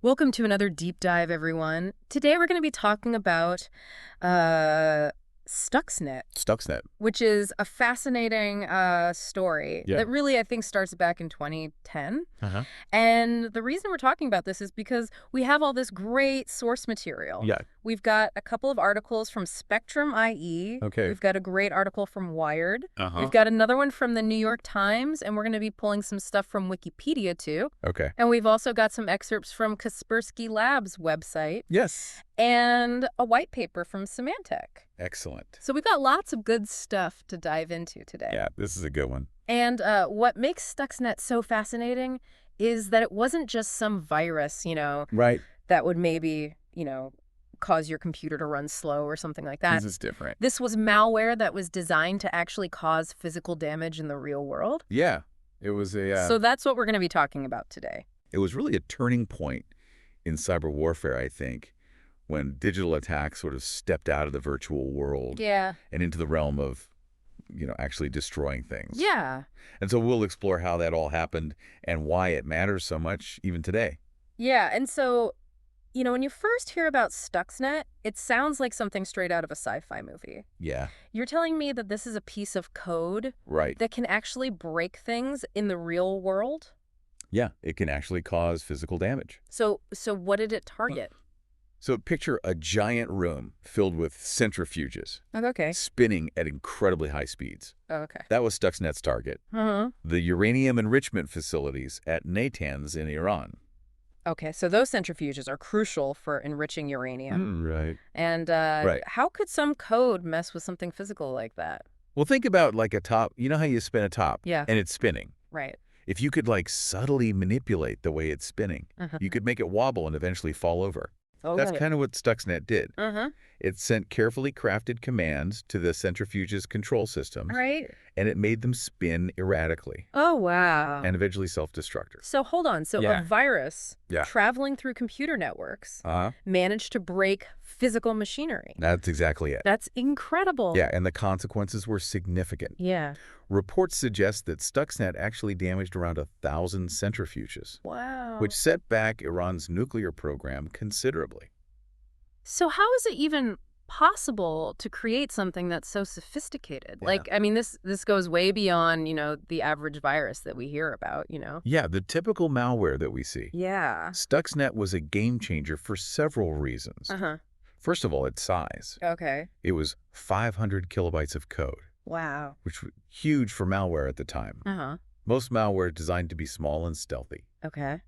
Welcome to another deep dive, everyone. Today we're going to be talking about uh, Stuxnet, Stuxnet. which is a fascinating story Yeah. that really, I think, starts back in 2010. Uh-huh. And the reason we're talking about this is because we have all this great source material. Yeah. We've got a couple of articles from Spectrum IE. Okay. We've got a great article from Wired. Uh-huh. We've got another one from the New York Times, and we're going to be pulling some stuff from Wikipedia, too. Okay. And we've also got some excerpts from Kaspersky Labs' website Yes. and a white paper from Symantec. Excellent. So we've got lots of good stuff to dive into today. Yeah, this is a good one. And what makes Stuxnet so fascinating is that it wasn't just some virus, Right. that would maybe, cause your computer to run slow or something like that. This is different. This was malware that was designed to actually cause physical damage in the real world. Yeah. It was So that's what we're going to be talking about today. it was really a turning point in cyber warfare, I think, when digital attacks sort of stepped out of the virtual world Yeah. and into the realm of, actually destroying things. Yeah. And so we'll explore how that all happened and why it matters so much even today. Yeah, and so, when you first hear about Stuxnet, it sounds like something straight out of a sci-fi movie. Yeah. You're telling me that this is a piece of code Right. that can actually break things in the real world? Yeah. It can actually cause physical damage. So what did it target? So picture a giant room filled with centrifuges Okay. spinning at incredibly high speeds. Okay. That was Stuxnet's target. Uh-huh. The uranium enrichment facilities at Natanz in Iran. Okay, so those centrifuges are crucial for enriching uranium. Right. And Right. how could some code mess with something physical like that? Well, think about like a top. You know how you spin a top? Yeah. And it's spinning. Right. If you could like subtly manipulate the way it's spinning, Uh-huh. you could make it wobble and eventually fall over. Okay. That's kind of what Stuxnet did. Uh-huh. It sent carefully crafted commands to the centrifuge's control systems, Right. and it made them spin erratically Oh, wow. and eventually self-destruct. So hold on. So Yeah. a virus Yeah. traveling through computer networks Uh-huh. managed to break physical machinery. That's exactly it. That's incredible. Yeah, and the consequences were significant. Yeah. Reports suggest that Stuxnet actually damaged around 1,000 centrifuges, Wow. which set back Iran's nuclear program considerably. So how is it even possible to create something that's so sophisticated? Yeah. Like, I mean, this goes way beyond, the average. That we hear about. Yeah, the typical malware that we see. Yeah. Stuxnet was a game changer for several reasons. Uh-huh. First of all, its size. Okay. It was 500 kilobytes of code, Wow. which was huge for malware at the time. Uh-huh. Most malware designed to be small and stealthy. Okay.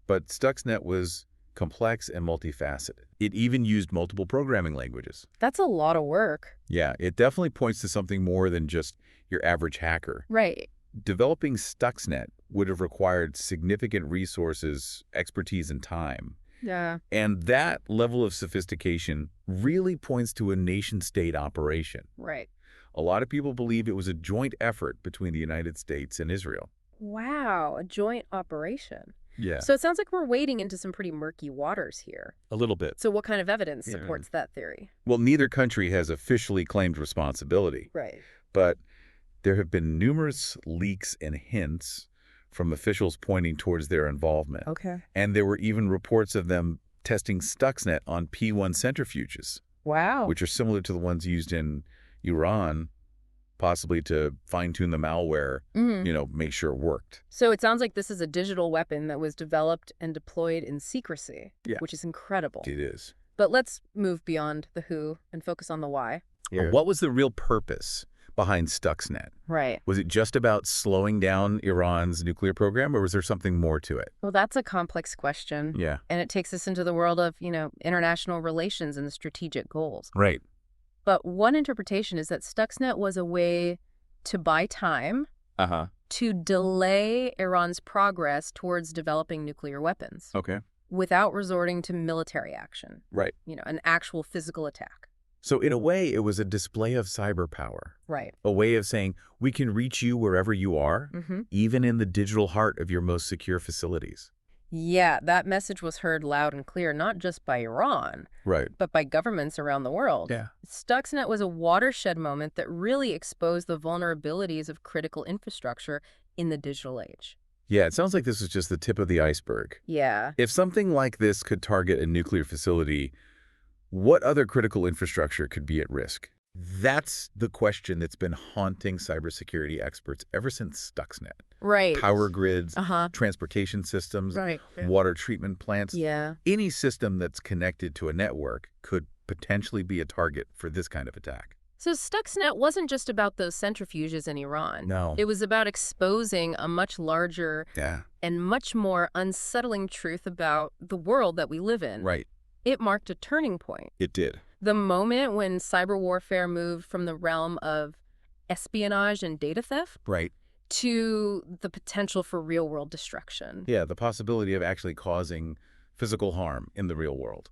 But Stuxnet was complex and multifaceted. It even used multiple programming languages. That's a lot of work. Yeah, it definitely points to something more than just your average hacker. Right. Developing Stuxnet would have required significant resources, expertise, and time. Yeah. And that level of sophistication really points to a nation-state operation. Right. A lot of people believe it was a joint effort between the United States and Israel. Wow. A joint operation. Yeah. So it sounds like we're wading into some pretty murky waters here. A little bit. So what kind of evidence Yeah. supports that theory? Well, neither country has officially claimed responsibility, Right. but there have been numerous leaks and hints from officials pointing towards their involvement. Okay. And there were even reports of them testing Stuxnet on P1 centrifuges, Wow. which are similar to the ones used in Iran, possibly to fine-tune the malware, make sure it worked. So it sounds like this is a digital weapon that was developed and deployed in secrecy, Yeah. which is incredible. It is. But let's move beyond the who and focus on the why. What was the real purpose behind Stuxnet? Right. Was it just about slowing down Iran's nuclear program, or was there something more to it? Well, that's a complex question. Yeah. And it takes us into the world of, international relations and the strategic goals. Right. But one interpretation is that Stuxnet was a way to buy time Uh-huh. to delay Iran's progress towards developing nuclear weapons Okay. without resorting to military action, Right. an actual physical attack. So in a way, it was a display of cyber power, Right. a way of saying, we can reach you wherever you are, Mm-hmm. even in the digital heart of your most secure facilities. Yeah, that message was heard loud and clear, not just by Iran, Right. but by governments around the world. Yeah. Stuxnet was a watershed moment that really exposed the vulnerabilities of critical infrastructure in the digital age. Yeah, it sounds like this is just the tip of the iceberg. Yeah. If something like this could target a nuclear facility, what other critical infrastructure could be at risk? That's the question that's been haunting cybersecurity experts ever since Stuxnet. Right. Power grids, Uh-huh. transportation systems, Right. water treatment plants. Yeah. Any system that's connected to a network could potentially be a target for this kind of attack. So Stuxnet wasn't just about those centrifuges in Iran. No. It was about exposing a much larger Yeah. and much more unsettling truth about the world that we live in. Right. It marked a turning point. It did. The moment when cyber warfare moved from the realm of espionage and data theft Right. to the potential for real-world destruction. Yeah, the possibility of actually causing physical harm in the real world.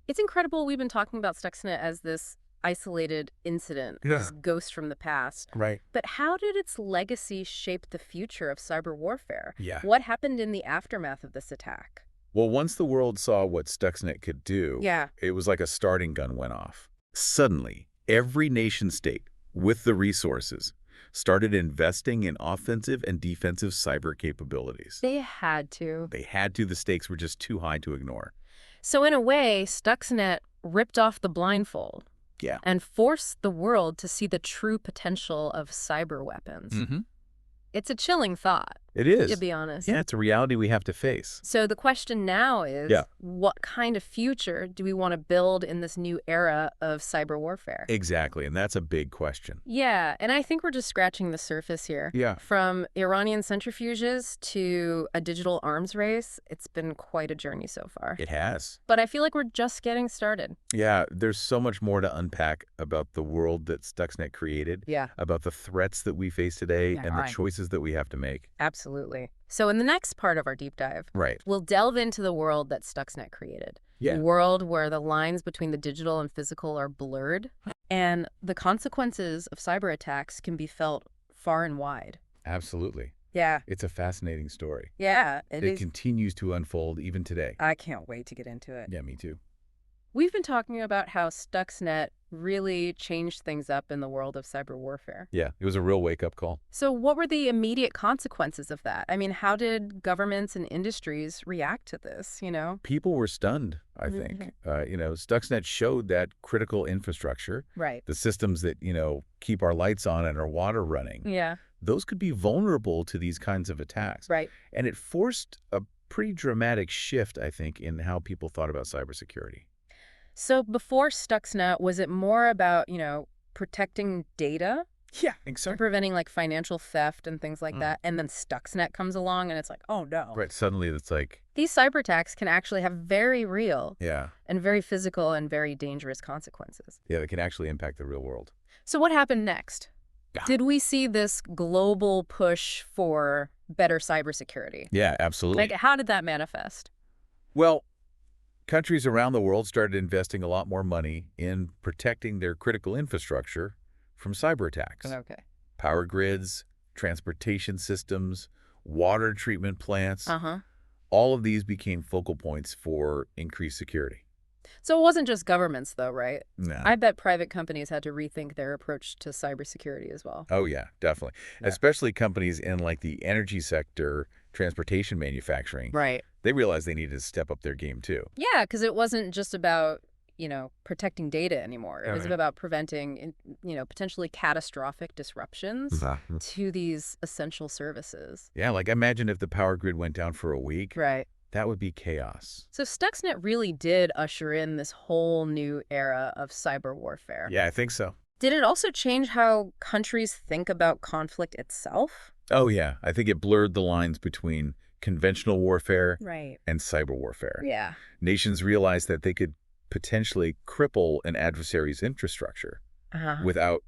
It's incredible we've been talking about Stuxnet as this isolated incident, this ghost from the past. Right. But how did its legacy shape the future of cyber warfare? Yeah. What happened in the aftermath of this attack? Well, once the world saw what Stuxnet could do, Yeah. it was like a starting gun went off. Suddenly, every nation state with the resources started investing in offensive and defensive cyber capabilities. They had to. They had to. The stakes were just too high to ignore. So in a way, Stuxnet ripped off the blindfold. Yeah. And forced the world to see the true potential of cyber weapons. Mm-hmm. It's a chilling thought, It is. to be honest. Yeah, it's a reality we have to face. So the question now is, what kind of future do we want to build in this new era of cyber warfare? Exactly, and that's a big question. Yeah, and I think we're just scratching the surface here. Yeah. From Iranian centrifuges to a digital arms race, it's been quite a journey so far. It has. But I feel like we're just getting started. Yeah, there's so much more to unpack about the world that Stuxnet created, Yeah. about the threats that we face today, Yeah, and the right. choices that we have to make. Absolutely. So in the next part of our deep dive, Right. we'll delve into the world that Stuxnet created. Yeah. A world where the lines between the digital and physical are blurred, and the consequences of cyber attacks can be felt far and wide. Absolutely. Yeah. It's a fascinating story. Yeah, it is. Continues to unfold even today. I can't wait to get into it. Yeah, me too. We've been talking about how Stuxnet really changed things up in the world of cyber warfare. Yeah, it was a real wake-up call. So what were the immediate consequences of that? I mean, how did governments and industries react to this, People were stunned, I think. Stuxnet showed that critical infrastructure, Right. the systems that, keep our lights on and our water running, Yeah. those could be vulnerable to these kinds of attacks. Right. And it forced a pretty dramatic shift, I think, in how people thought about cybersecurity. So before Stuxnet, was it more about, protecting data? Yeah, I think so. Preventing like financial theft and things like that. And then Stuxnet comes along and it's like, oh no. Right, suddenly it's like, These cyber attacks can actually have very real yeah, and very physical and very dangerous consequences. they can actually impact the real world. So what happened next? Yeah. Did we see this global push for better cybersecurity? Yeah, absolutely. Like, how did that manifest? Well, countries around the world started investing a lot more money in protecting their critical infrastructure from cyber attacks. Okay. Power grids, transportation systems, water treatment plants, Uh-huh. all of these became focal points for increased security. So it wasn't just governments, though, right? No. I bet private companies had to rethink their approach to cybersecurity as well. Oh, yeah, definitely. Yeah. Especially companies in like the energy sector, transportation manufacturing. Right. They realized they needed to step up their game too. Yeah, because it wasn't just about, protecting data anymore. It was Right. about preventing, potentially catastrophic disruptions to these essential services. Yeah, like imagine if the power grid went down for a week. Right. That would be chaos. So Stuxnet really did usher in this whole new era of cyber warfare. Yeah, I think so. Did it also change how countries think about conflict itself? Oh, yeah. I think it blurred the lines between conventional warfare Right. and cyber warfare. Yeah. Nations realized that they could potentially cripple an adversary's infrastructure Uh-huh. without,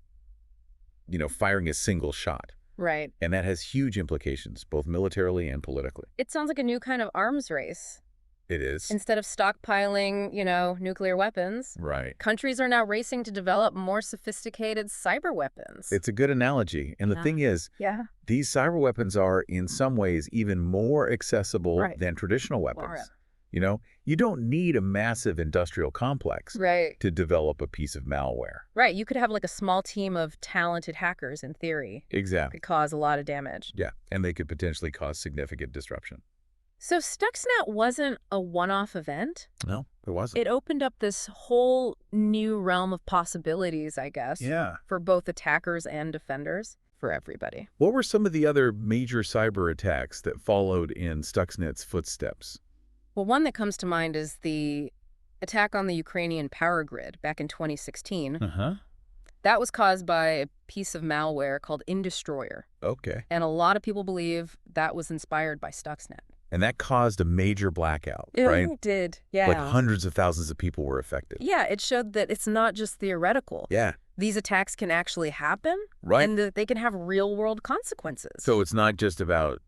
firing a single shot. Right. And that has huge implications, both militarily and politically. It sounds like a new kind of arms race. It is. Instead of stockpiling, nuclear weapons, Right. countries are now racing to develop more sophisticated cyber weapons. It's a good analogy. And the Yeah. thing is, Yeah. these cyber weapons are in some ways even more accessible Right. than traditional Well, weapons. You know, you don't need a massive industrial complex Right. to develop a piece of malware. Right. You could have like a small team of talented hackers in theory. Exactly. Could cause a lot of damage. Yeah, and they could potentially cause significant disruption. So Stuxnet wasn't a one-off event. No, it wasn't. It opened up this whole new realm of possibilities, I guess, Yeah. for both attackers and defenders, for everybody. What were some of the other major cyber attacks that followed in Stuxnet's footsteps? Well, one that comes to mind is the attack on the Ukrainian power grid back in 2016. Uh-huh. That was caused by a piece of malware called Indestroyer. Okay. And a lot of people believe that was inspired by Stuxnet. And that caused a major blackout, right? It did, yeah. Like hundreds of thousands of people were affected. Yeah, it showed that it's not just theoretical. Yeah. These attacks can actually happen, Right. and that they can have real-world consequences. So it's not just about,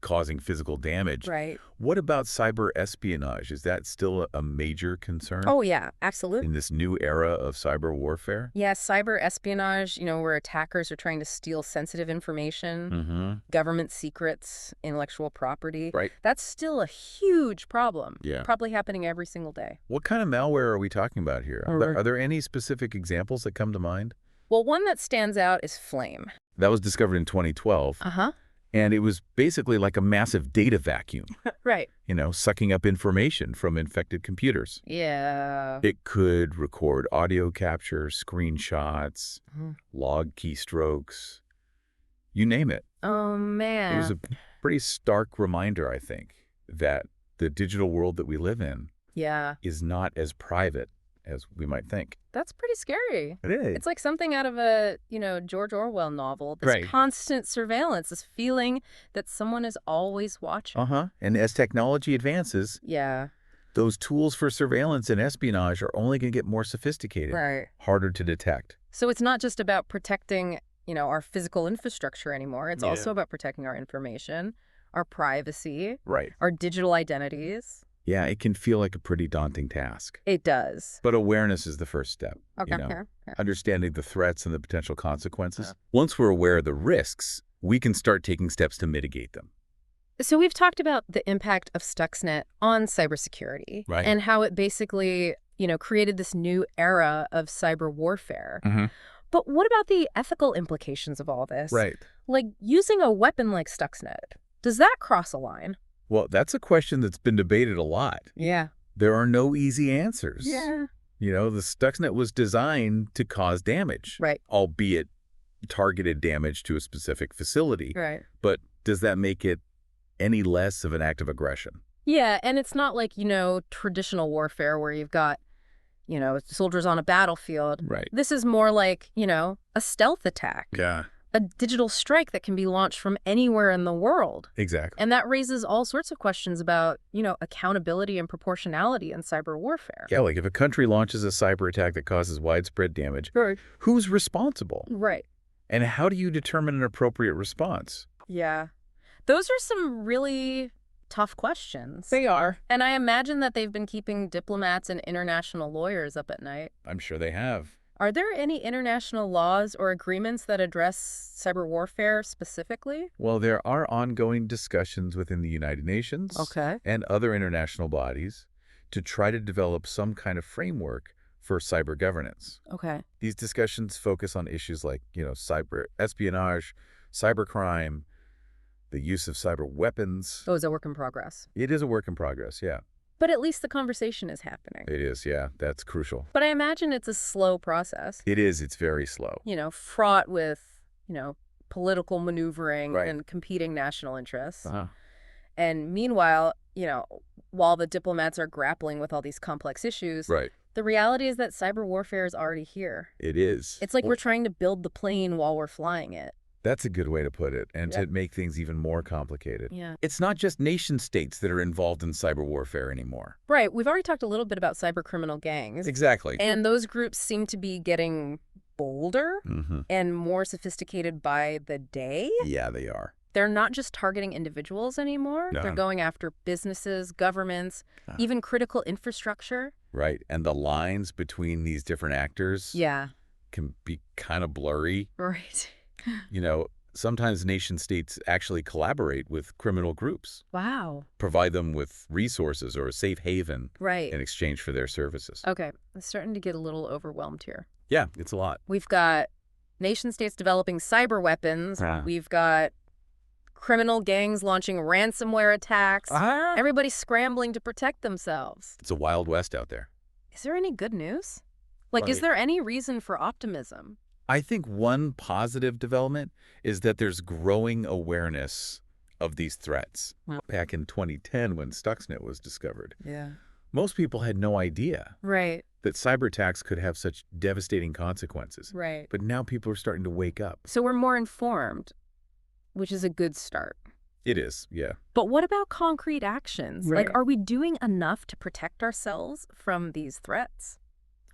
causing physical damage. Right. What about cyber espionage? Is that still a major concern Oh, yeah, absolutely. in this new era of cyber warfare? Yeah, cyber espionage, where attackers are trying to steal sensitive information, Mm-hmm. government secrets, intellectual property. Right. That's still a huge problem. Yeah. Probably happening every single day. What kind of malware are we talking about here? Are there any specific examples that come to mind? Well, one that stands out is Flame. That was discovered in 2012, Uh-huh. and it was basically like a massive data vacuum, Right. sucking up information from infected computers. Yeah. It could record audio capture, screenshots, Mhm. log keystrokes, you name it. Oh, man. It was a pretty stark reminder, I think, that the digital world that we live in Yeah. is not as private as we might think. That's pretty scary. It is. It's like something out of a, George Orwell novel. This Right. constant surveillance, this feeling that someone is always watching. Uh-huh. And as technology advances, Yeah. those tools for surveillance and espionage are only going to get more sophisticated, Right. harder to detect. So it's not just about protecting, our physical infrastructure anymore. It's also about protecting our information, our privacy, Right. our digital identities. Yeah, it can feel like a pretty daunting task. It does. But awareness is the first step. Okay. Understanding the threats and the potential consequences. Once we're aware of the risks, we can start taking steps to mitigate them. So we've talked about the impact of Stuxnet on cybersecurity. Right. And how it basically, created this new era of cyber warfare. Mm-hmm. But what about the ethical implications of all this? Right. Like using a weapon like Stuxnet, does that cross a line? Well, that's a question that's been debated a lot. Yeah. There are no easy answers. Yeah. The Stuxnet was designed to cause damage, Right. albeit targeted damage to a specific facility. Right. But does that make it any less of an act of aggression? Yeah, and it's not like, traditional warfare where you've got, soldiers on a battlefield. Right. This is more like, a stealth attack. Yeah. A digital strike that can be launched from anywhere in the world. Exactly. And that raises all sorts of questions about, accountability and proportionality in cyber warfare. Yeah, like if a country launches a cyber attack that causes widespread damage, Right. who's responsible? Right. And how do you determine an appropriate response? Yeah. Those are some really tough questions. They are. And I imagine that they've been keeping diplomats and international lawyers up at night. I'm sure they have. Are there any international laws or agreements that address cyber warfare specifically? Well, there are ongoing discussions within the United Nations Okay. and other international bodies to try to develop some kind of framework for cyber governance. Okay. These discussions focus on issues like, cyber espionage, cybercrime, the use of cyber weapons. Oh, it's a work in progress. It is a work in progress, yeah. But at least the conversation is happening. It is, yeah. That's crucial. But I imagine it's a slow process. It is. It's very slow. Fraught with, political maneuvering Right. and competing national interests. Uh-huh. And meanwhile, while the diplomats are grappling with all these complex issues, Right. the reality is that cyber warfare is already here. It is. It's like we're trying to build the plane while we're flying it. That's a good way to put it, and Yep. to make things even more complicated. Yeah. It's not just nation states that are involved in cyber warfare anymore. Right. We've already talked a little bit about cyber criminal gangs. Exactly. And those groups seem to be getting bolder Mm-hmm. and more sophisticated by the day. Yeah, they are. They're not just targeting individuals anymore. No. They're going after businesses, governments, Ah. even critical infrastructure. Right. And the lines between these different actors Yeah. can be kind of blurry. Right. You know, Sometimes nation-states actually collaborate with criminal groups, Wow. provide them with resources or a safe haven Right. in exchange for their services. Okay. I'm starting to get a little overwhelmed here. Yeah, it's a lot. We've got nation states developing cyber weapons. Ah. We've got criminal gangs launching ransomware attacks. Everybody's scrambling to protect themselves. It's a Wild West out there. Is there any good news? Like, is Right. there any reason for optimism? I think one positive development is that there's growing awareness of these threats. Wow. Back in 2010 when Stuxnet was discovered, Yeah. most people had no idea Right. that cyber attacks could have such devastating consequences. Right. But now people are starting to wake up. So we're more informed, which is a good start. It is, yeah. But what about concrete actions? Right. Like, are we doing enough to protect ourselves from these threats?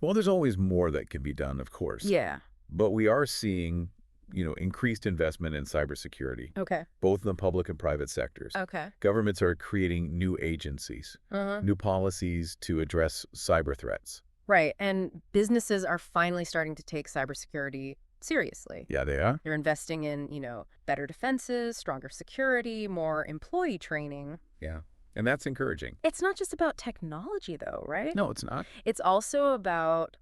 Well, there's always more that can be done, of course. Yeah. But we are seeing, increased investment in cybersecurity, Okay. both in the public and private sectors. Okay. Governments are creating new agencies, new policies to address cyber threats. Right. And businesses are finally starting to take cybersecurity seriously. Yeah, they are. They're investing in, better defenses, stronger security, more employee training. Yeah. And that's encouraging. It's not just about technology, though, right? No, it's not. It's also about,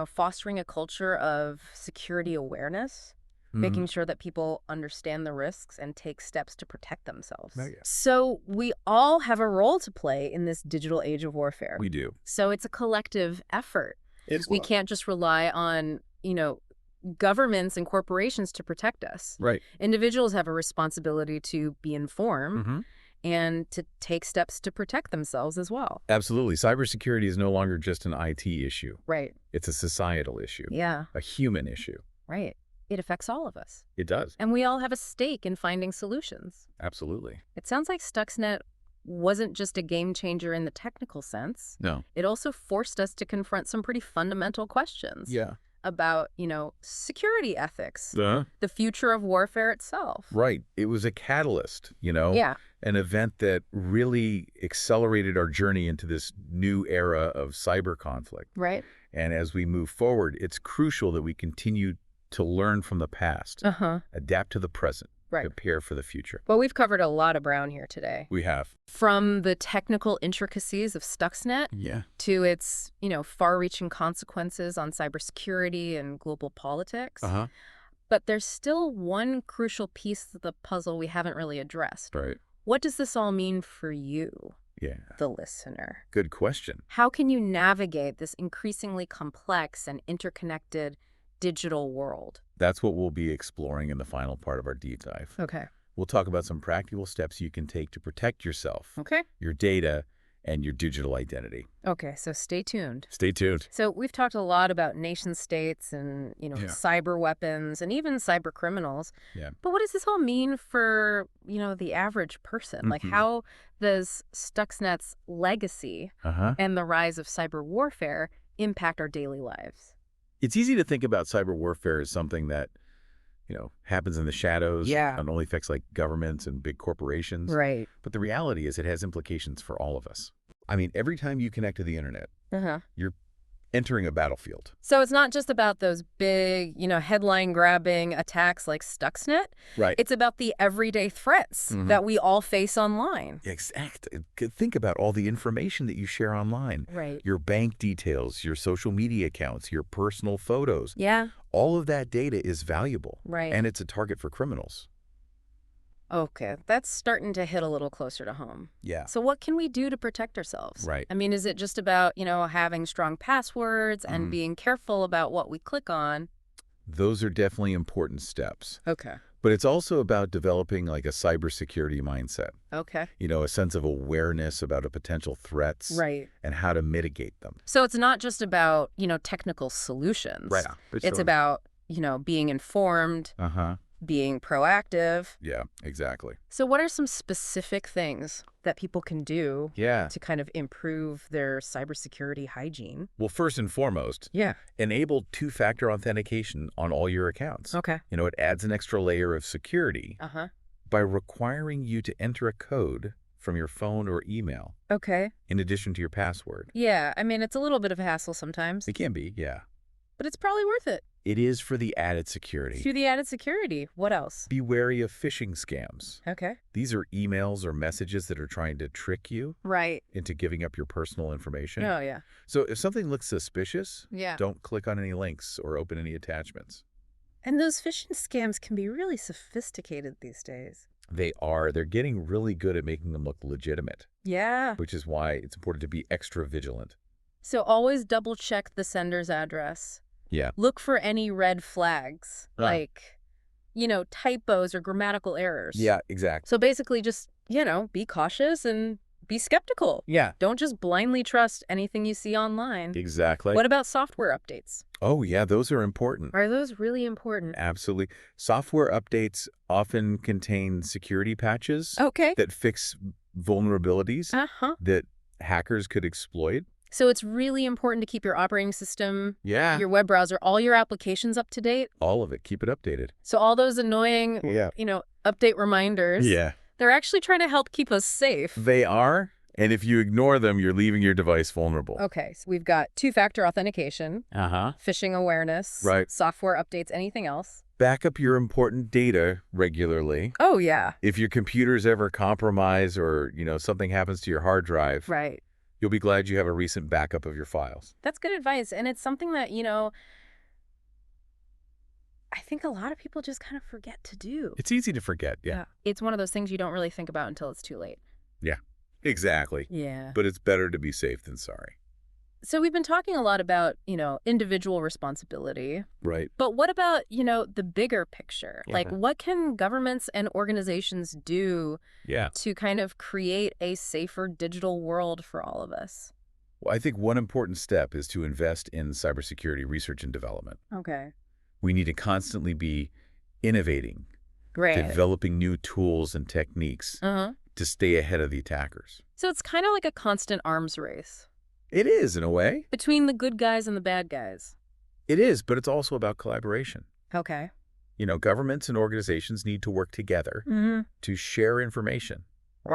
fostering a culture of security awareness, making sure that people understand the risks and take steps to protect themselves. Oh, yeah. So we all have a role to play in this digital age of warfare. We do. So it's a collective effort. It's We can't just rely on, governments and corporations to protect us. Right. Individuals have a responsibility to be informed and to take steps to protect themselves as well. Absolutely. Cybersecurity is no longer just an IT issue. Right. It's a societal issue, Yeah. a human issue. Right. It affects all of us. It does. And we all have a stake in finding solutions. Absolutely. It sounds like Stuxnet wasn't just a game changer in the technical sense. No. It also forced us to confront some pretty fundamental questions Yeah. about, security ethics, Uh-huh. the future of warfare itself. Right. It was a catalyst, Yeah. an event that really accelerated our journey into this new era of cyber conflict. Right. And as we move forward, it's crucial that we continue to learn from the past, adapt to the present, Right. prepare for the future. Well, we've covered a lot of ground here today. We have. From the technical intricacies of Stuxnet Yeah. to its, far-reaching consequences on cybersecurity and global politics. Uh-huh. But there's still one crucial piece of the puzzle we haven't really addressed. Right. What does this all mean for you, Yeah. the listener? Good question. How can you navigate this increasingly complex and interconnected digital world? That's what we'll be exploring in the final part of our deep dive. Okay. We'll talk about some practical steps you can take to protect yourself, Okay. your data, and your digital identity. Okay, so stay tuned. Stay tuned. So we've talked a lot about nation states and, cyber weapons and even cyber criminals. Yeah. But what does this all mean for, the average person? Like, how does Stuxnet's legacy and the rise of cyber warfare impact our daily lives? It's easy to think about cyber warfare as something that, happens in the shadows. Yeah. And only affects like governments and big corporations. Right. But the reality is it has implications for all of us. I mean, every time you connect to the internet, you're entering a battlefield. So it's not just about those big, headline-grabbing attacks like Stuxnet. Right. It's about the everyday threats that we all face online. Exactly. Think about all the information that you share online. Right. Your bank details, your social media accounts, your personal photos. Yeah. All of that data is valuable. Right. And it's a target for criminals. Okay, that's starting to hit a little closer to home. Yeah. So what can we do to protect ourselves? Right. I mean, is it just about, having strong passwords and being careful about what we click on? Those are definitely important steps. Okay. But it's also about developing like a cybersecurity mindset. Okay. A sense of awareness about the potential threats. Right. And how to mitigate them. So it's not just about, technical solutions. Right. It's about, being informed, being proactive. Yeah, exactly. So what are some specific things that people can do Yeah. to kind of improve their cybersecurity hygiene? Well, first and foremost, Yeah. enable two-factor authentication on all your accounts. Okay. It adds an extra layer of security by requiring you to enter a code from your phone or email Okay. in addition to your password. Yeah, I mean, it's a little bit of a hassle sometimes, It can be, yeah. but it's probably worth it. It is for the added security. To the added security. What else? Be wary of phishing scams. Okay. These are emails or messages that are trying to trick you Right. into giving up your personal information. Oh, yeah. So if something looks suspicious, Yeah. don't click on any links or open any attachments. And those phishing scams can be really sophisticated these days. They are. They're getting really good at making them look legitimate, Yeah. which is why it's important to be extra vigilant. So always double check the sender's address. Yeah. Look for any red flags, like, typos or grammatical errors. Yeah, exactly. So basically just, be cautious and be skeptical. Yeah. Don't just blindly trust anything you see online. Exactly. What about software updates? Oh, yeah, those are important. Are those really important? Absolutely. Software updates often contain security patches Okay. that fix vulnerabilities that hackers could exploit. So it's really important to keep your operating system, Yeah. your web browser, all your applications up to date. All of it. Keep it updated. So all those annoying, update reminders, they're actually trying to help keep us safe. They are. And if you ignore them, you're leaving your device vulnerable. Okay, so we've got two-factor authentication, phishing awareness, Right. software updates, anything else. Back up your important data regularly. Oh, yeah. If your computer's ever compromised or, something happens to your hard drive, Right. you'll be glad you have a recent backup of your files. That's good advice. And it's something that, I think a lot of people just kind of forget to do. It's easy to forget, yeah. It's one of those things you don't really think about until it's too late. Yeah, exactly. Yeah. But it's better to be safe than sorry. So we've been talking a lot about, individual responsibility. Right. But what about, the bigger picture? Like, what can governments and organizations do to kind of create a safer digital world for all of us? Well, I think one important step is to invest in cybersecurity research and development. Okay. We need to constantly be innovating, Great. developing new tools and techniques to stay ahead of the attackers. So it's kind of like a constant arms race. It is, in a way. Between the good guys and the bad guys. It is, but it's also about collaboration. Okay. Governments and organizations need to work together to share information,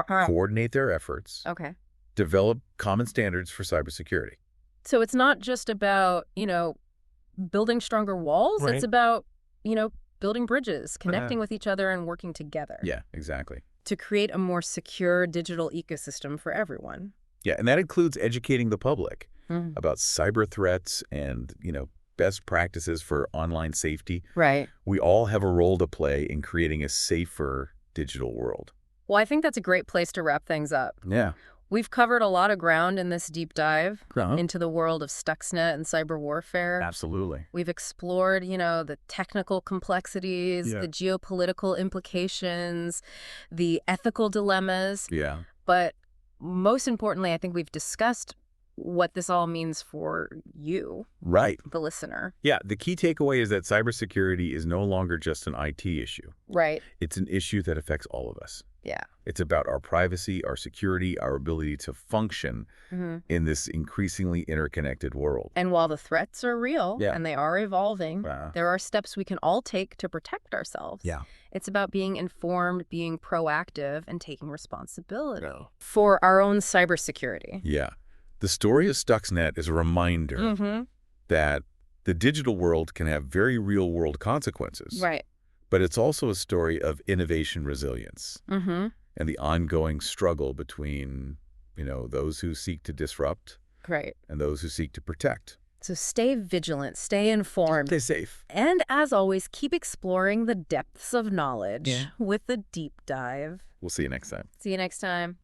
coordinate their efforts, Okay. develop common standards for cybersecurity. So it's not just about, building stronger walls. Right. It's about, building bridges, connecting with each other and working together. Yeah, exactly. To create a more secure digital ecosystem for everyone. Yeah, and that includes educating the public about cyber threats and, best practices for online safety. Right. We all have a role to play in creating a safer digital world. Well, I think that's a great place to wrap things up. Yeah. We've covered a lot of ground in this deep dive into the world of Stuxnet and cyber warfare. Absolutely. We've explored, the technical complexities, the geopolitical implications, the ethical dilemmas. Yeah. But most importantly, I think we've discussed what this all means for you, Right. the listener. Yeah, the key takeaway is that cybersecurity is no longer just an IT issue. Right. It's an issue that affects all of us. Yeah. It's about our privacy, our security, our ability to function in this increasingly interconnected world. And while the threats are real and they are evolving, there are steps we can all take to protect ourselves. Yeah. It's about being informed, being proactive, and taking responsibility for our own cybersecurity. Yeah. The story of Stuxnet is a reminder that the digital world can have very real-world consequences. Right. But it's also a story of innovation resilience and the ongoing struggle between, those who seek to disrupt and those who seek to protect. So stay vigilant, stay informed. Stay safe. And as always, keep exploring the depths of knowledge with a deep dive. We'll see you next time. See you next time.